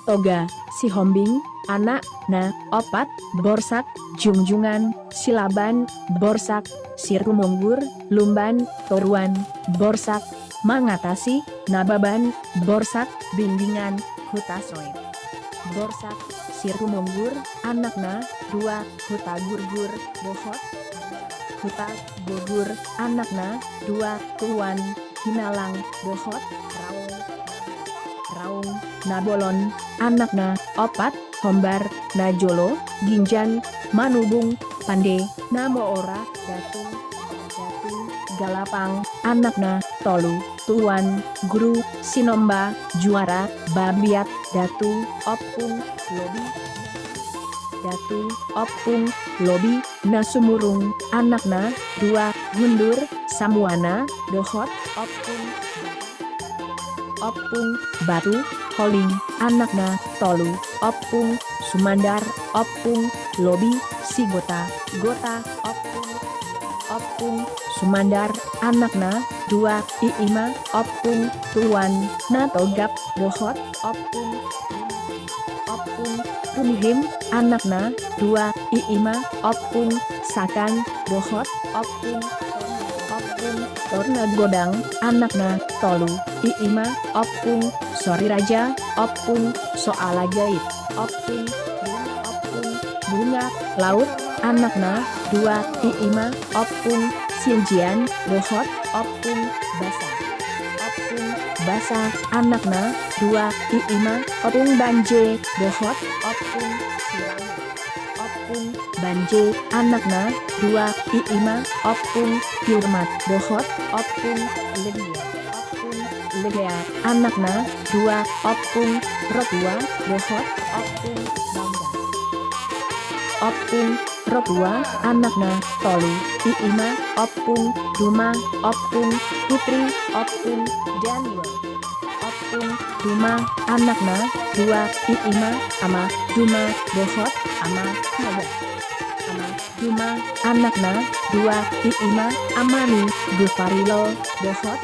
Toga, Sihombing, anakna, opat, Borsak, Jungjungan, Silaban, Borsak, Sirkumunggur, Lumban, Toruan, Borsak, Mangatasi, Nababan, Borsak, Bimbingan, Hutasoe. Borsak, Sirkumunggur, anakna, 2, Huta Gurgur, Bohot, Huta Gugur, anakna, 2, Tuan, Hinalang, Bohot, Raung, Nabolon, anakna, opat, Hombar, Najolo, Ginjan, Manubung, Pande, Namoora, Datung, Galapang, anakna, Tolu, Tuan, Guru, Sinomba, Juara, Babiat, Datu, Opung, Lobi, Datu, Opung, Lobi, Nasumurung, anakna, 2, Gundur, Samuana, Dohot, Opung, Batu, Holing, anakna, Tolu, Opung, Sumandar, Opung, Lobi, Sigota, Gota, Opung, Sumandar, anakna, 2, Iima, Opung, Tuan, Natogap, Bohot, Opung, Rumihim, anakna, 2, Iima, Opung, Sakan, Bohot, Opung, Torna Godang, anakna, Tolu, Iima, Opung, Sori Raja, Opung, Soala Gaib, Opung, Bunga, Laut, anakna, 2, Iima, Opung, Sinjian, Bohot, Opung, Basa, anakna, 2, Iima, Opung Banje, Bohot, Opung, Banje, anakna, 2, Iima, Opung, Yurmat, Bohot, Opung, Legea, anakna, 2, Opung, Rotua, Bohot, Opung, Bangga, Opung, Rotua, anakna, Tolu, Iima, Opung, Duma, Opung, Putri, Opung, Daniel, Opung, Duma, anakna, 2, Iima, Ama, Duma, Bohot, Ama, Duma, anakna, 2, Iima, Amani, Gufarilo, Bohot,